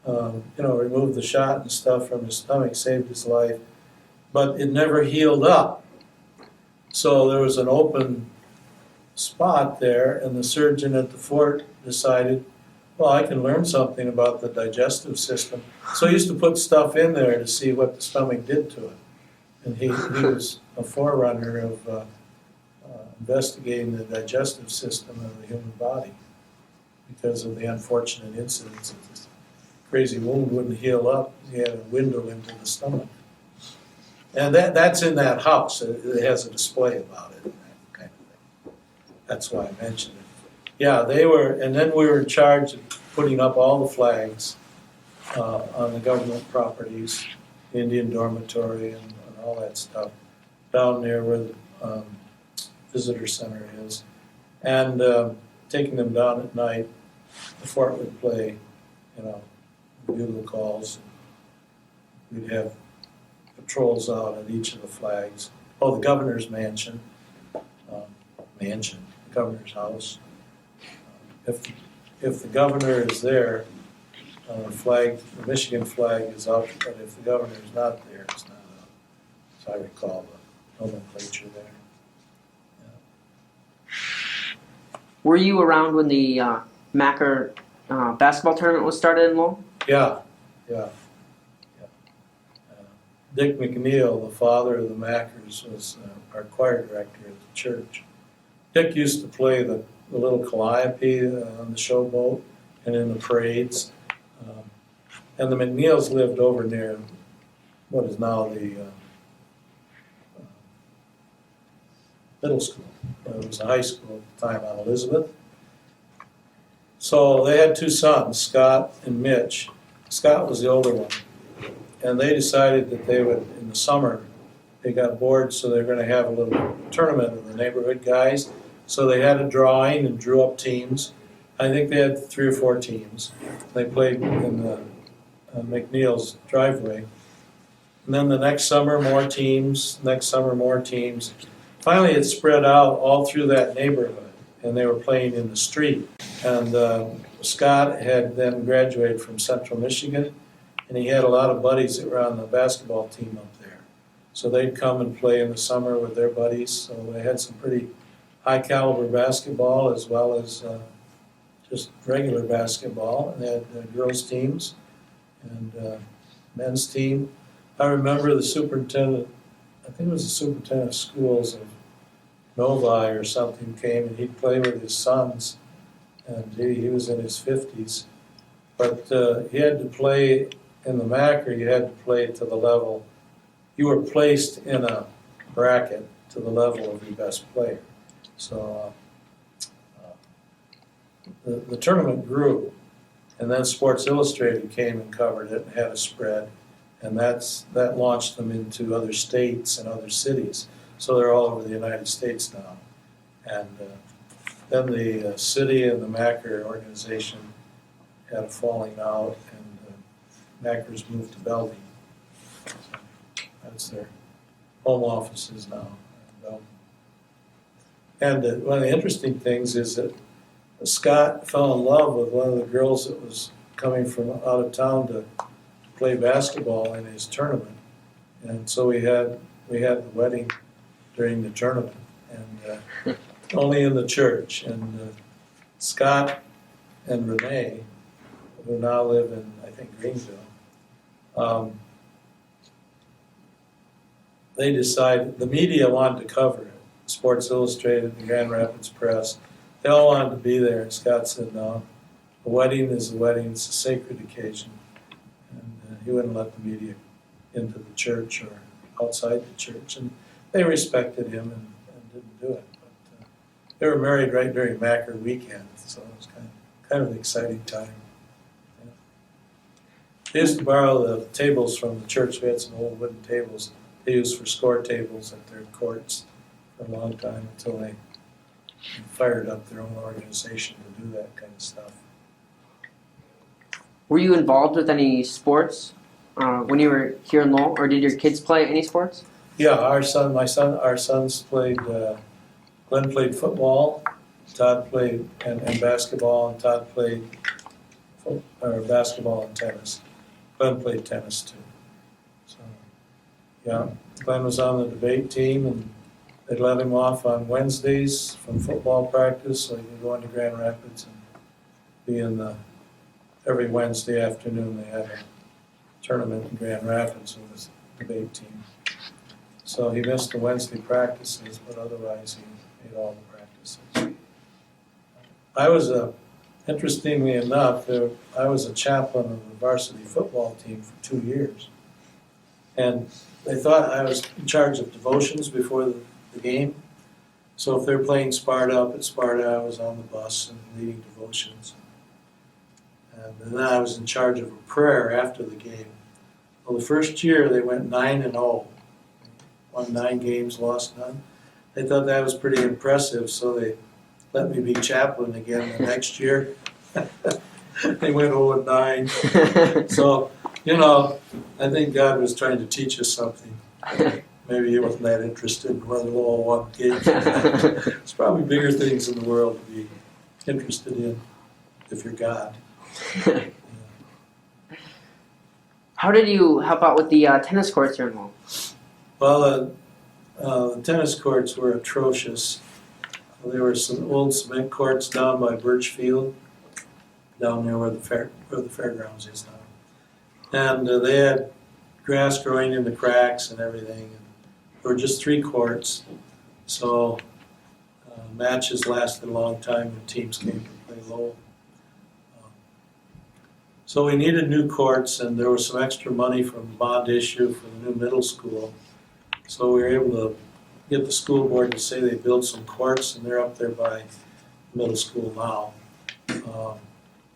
removed the shot and stuff from his stomach, saved his life, but it never healed up. So there was an open spot there, and the surgeon at the fort decided, well, I can learn something about the digestive system. So he used to put stuff in there to see what the stomach did to it. And he was a forerunner of investigating the digestive system of the human body because of the unfortunate incidents of this crazy wound wouldn't heal up. He had a window into the stomach. And that's in that house. It has a display about it, that kind of thing. That's why I mentioned it. Yeah, they were, and then we were in charge of putting up all the flags on the government properties, Indian dormitory and all that stuff, down near where the visitor center is. And taking them down at night, the fort would play, bugle calls. We'd have patrols out at each of the flags. Oh, the governor's mansion, the governor's house. If the governor is there, the Michigan flag is up, but if the governor is not there, it's not up. So I recall the nomenclature there. Yeah. Were you around when the Macker basketball tournament was started in Lowell? Yeah. Dick McNeil, the father of the Mackers, was our choir director at the church. Dick used to play the little calliope on the showboat and in the parades. And the McNeils lived over near what is now the middle school. It was a high school at the time on Elizabeth. So they had two sons, Scott and Mitch. Scott was the older one. And they decided that they would, in the summer, they got bored, so they were going to have a little tournament of the neighborhood guys. So they had a drawing and drew up teams. I think they had 3 or 4 teams. They played in the McNeil's driveway. And then the next summer, more teams. Next summer, more teams. Finally, it spread out all through that neighborhood, and they were playing in the street. And Scott had then graduated from Central Michigan, and he had a lot of buddies that were on the basketball team up there. So they'd come and play in the summer with their buddies. So they had some pretty high caliber basketball as well as just regular basketball. And they had girls teams and men's team. I remember the superintendent, I think it was the superintendent of schools of Novi or something, came and he'd play with his sons. And he was in his 50s. But he had to play in the Macker, you had to play to the level. You were placed in a bracket to the level of your best player. So the tournament grew, and then Sports Illustrated came and covered it and had a spread, and that launched them into other states and other cities. So they're all over the United States now. And then the city and the Macker organization had a falling out, and Mackers moved to Belgium. So that's their home offices now in Belgium. And one of the interesting things is that Scott fell in love with one of the girls that was coming from out of town to play basketball in his tournament. And so we had the wedding during the tournament, and only in the church. And Scott and Renee, who now live in, I think, Greenville, they decided, the media wanted to cover it. Sports Illustrated, the Grand Rapids Press, they all wanted to be there. And Scott said, no, a wedding is a wedding, it's a sacred occasion. And he wouldn't let the media into the church or outside the church. And they respected him and didn't do it. But They were married right during Macker weekend, so it was kind of an exciting time. Yeah. They used to borrow the tables from the church. We had some old wooden tables they used for score tables at their courts for a long time until they fired up their own organization to do that kind of stuff. Were you involved with any sports when you were here in Lowell, or did your kids play any sports? Yeah, our sons played. Glenn played football. Todd played and basketball, and Todd played basketball and tennis. Glenn played tennis too. So, yeah, Glenn was on the debate team, and they'd let him off on Wednesdays from football practice, so he could go into Grand Rapids and be in the. Every Wednesday afternoon they had a tournament in Grand Rapids with his debate team. So he missed the Wednesday practices, but otherwise he made all the practices. I was, interestingly enough, I was a chaplain of the varsity football team for 2 years. And they thought I was in charge of devotions before the game. So if they're playing Sparta up at Sparta, I was on the bus and leading devotions. And then I was in charge of a prayer after the game. Well, the first year they went 9-0. Won 9 games, lost none. They thought that was pretty impressive, so they let me be chaplain again the next year. They went 0-9. So, I think God was trying to teach us something. Maybe he wasn't that interested in whether Lowell won games. There's probably bigger things in the world to be interested in if you're God. How did you help out with the tennis courts here in Lowell? Well, the tennis courts were atrocious. There were some old cement courts down by Birch Field, down there where the fairgrounds is now. And they had grass growing in the cracks and everything. And there were just 3 courts, so matches lasted a long time when teams came to play Lowell. So we needed new courts, and there was some extra money from the bond issue for the new middle school. So we were able to get the school board to say they build some courts, and they're up there by middle school now.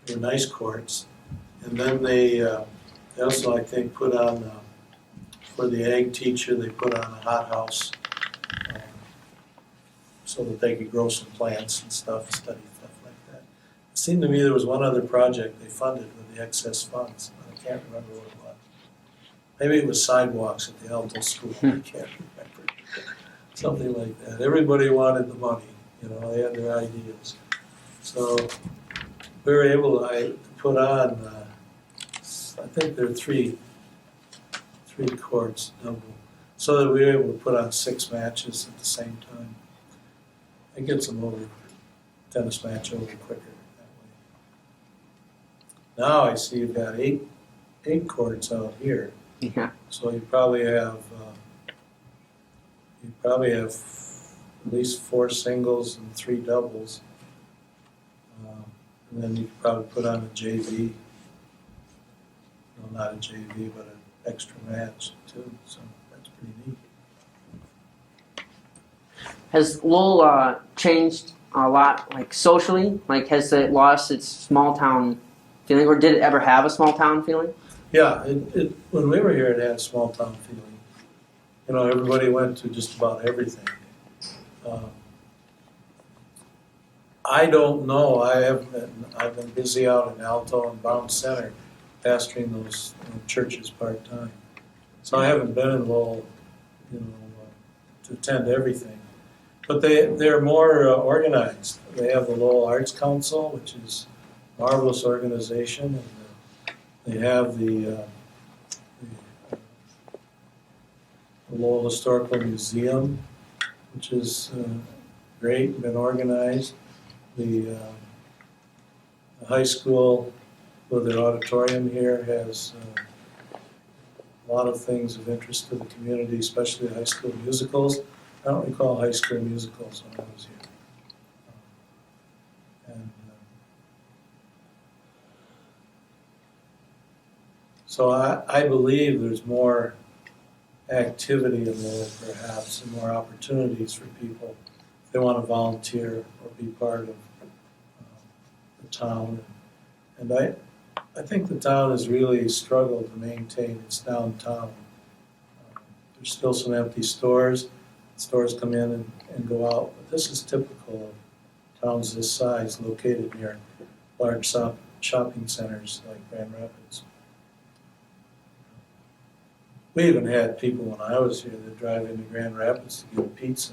They're nice courts. And then they also, I think, put on, for the ag teacher, they put on a hothouse so that they could grow some plants and stuff, study stuff like that. It seemed to me there was one other project they funded with the excess funds, but I can't remember what it was. Maybe it was sidewalks at the Alto School, I can't remember. Something like that. Everybody wanted the money, they had their ideas. So we were able to put on, I think there are three courts, double, so that we were able to put on 6 matches at the same time. It gets them over, tennis match over quicker that way. Now I see you've got 8 courts out here. Yeah. So you probably have at least 4 singles and 3 doubles, and then you could probably put on a JV. No, not a JV, but an extra match too. So that's pretty neat. Has Lowell changed a lot, like socially? Like, has it lost its small town feeling, or did it ever have a small town feeling? Yeah, when we were here, it had a small town feeling. Everybody went to just about everything. I don't know. I've been busy out in Alto and Bound Center, pastoring those churches part time. So I haven't been in Lowell, to attend everything. But they're more organized. They have the Lowell Arts Council, which is a marvelous organization, and they have the Lowell Historical Museum, which is great and been organized. The high school with the auditorium here has a lot of things of interest to the community, especially high school musicals. I don't recall high school musicals when I was here. So I believe there's more activity in there, perhaps, and more opportunities for people if they want to volunteer or be part of the town. And I think the town has really struggled to maintain its downtown. There's still some empty stores. Stores come in and go out, but this is typical of towns this size located near large shopping centers like Grand Rapids. We even had people when I was here that drive into Grand Rapids to get a pizza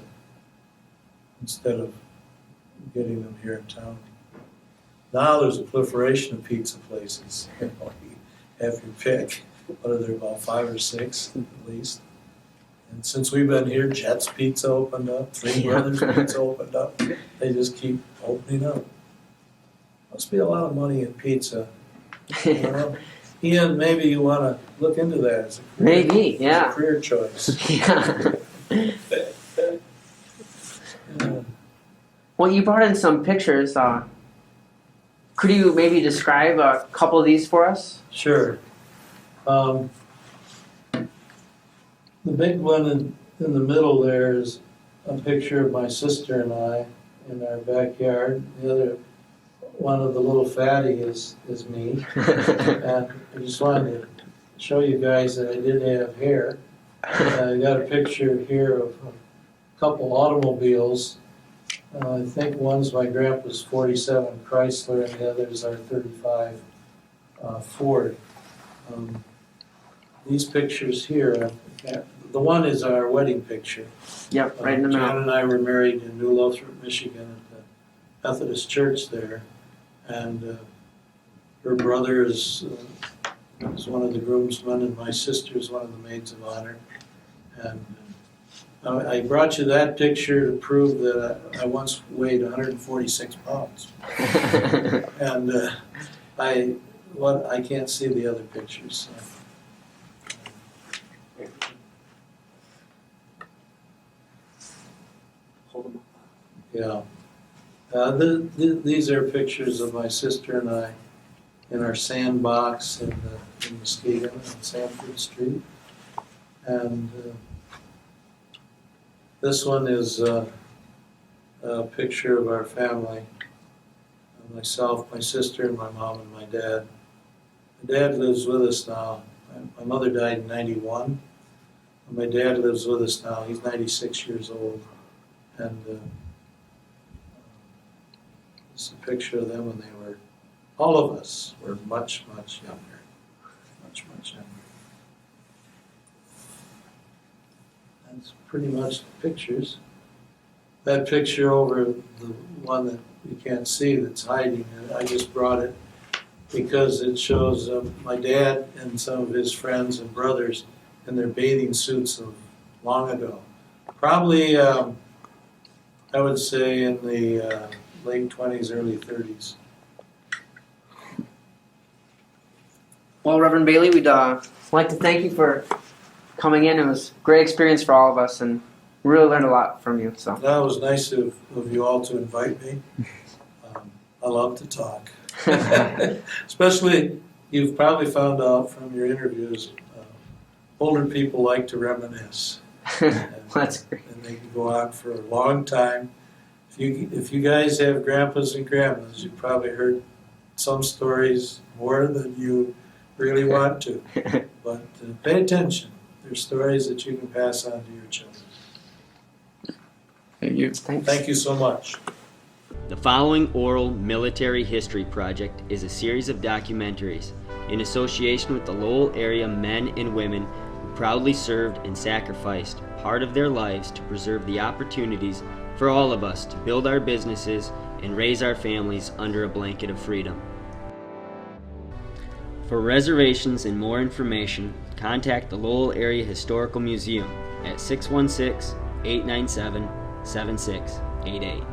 instead of getting them here in town. Now there's a proliferation of pizza places. You have your pick. What are there, about 5 or 6 at least? And since we've been here, Jet's Pizza opened up, Three Brothers Pizza opened up. They just keep opening up. Must be a lot of money in pizza. You know? Ian, maybe you want to look into that as a career, Maybe, yeah. as a career choice. Yeah. Well, you brought in some pictures. Could you maybe describe a couple of these for us? Sure. The big one in the middle there is a picture of my sister and I in our backyard. The other one of the little fatty is me. And I just wanted to show you guys that I did have hair. I got a picture here of a couple automobiles. I think one's my grandpa's 47 Chrysler and the other's our 35 Ford. These pictures here, the one is our wedding picture. Yep, right in the middle. Jan and I were married in New Lothrop, Michigan at the Methodist Church there. And her brother is one of the groomsmen and my sister is one of the maids of honor. And I brought you that picture to prove that I once weighed 146 pounds. And I can't see the other pictures. So. Yeah. These are pictures of my sister and I in our sandbox in Muskegon on Sanford Street. And this one is a picture of our family. Myself, my sister, and my mom and my dad. My dad lives with us now. My mother died in 91. My dad lives with us now. He's 96 years old. And it's a picture of them when they were, all of us were much, much younger. Much, much younger. That's pretty much the pictures. That picture over the one that you can't see that's hiding, I just brought it because it shows my dad and some of his friends and brothers in their bathing suits of long ago. Probably, I would say in the late 20s, early 30s. Well, Reverend Bailey, we'd like to thank you for coming in. It was a great experience for all of us, and we really learned a lot from you. So That was nice of you all to invite me. I love to talk. Especially, you've probably found out from your interviews, older people like to reminisce. That's great. And they can go on for a long time. If you guys have grandpas and grandmas, you've probably heard some stories more than you really want to. But pay attention. They're stories that you can pass on to your children. Thank you. Thank you so much. The following oral military history project is a series of documentaries in association with the Lowell area men and women who proudly served and sacrificed part of their lives to preserve the opportunities for all of us to build our businesses and raise our families under a blanket of freedom. For reservations and more information, contact the Lowell Area Historical Museum at 616-897-7688.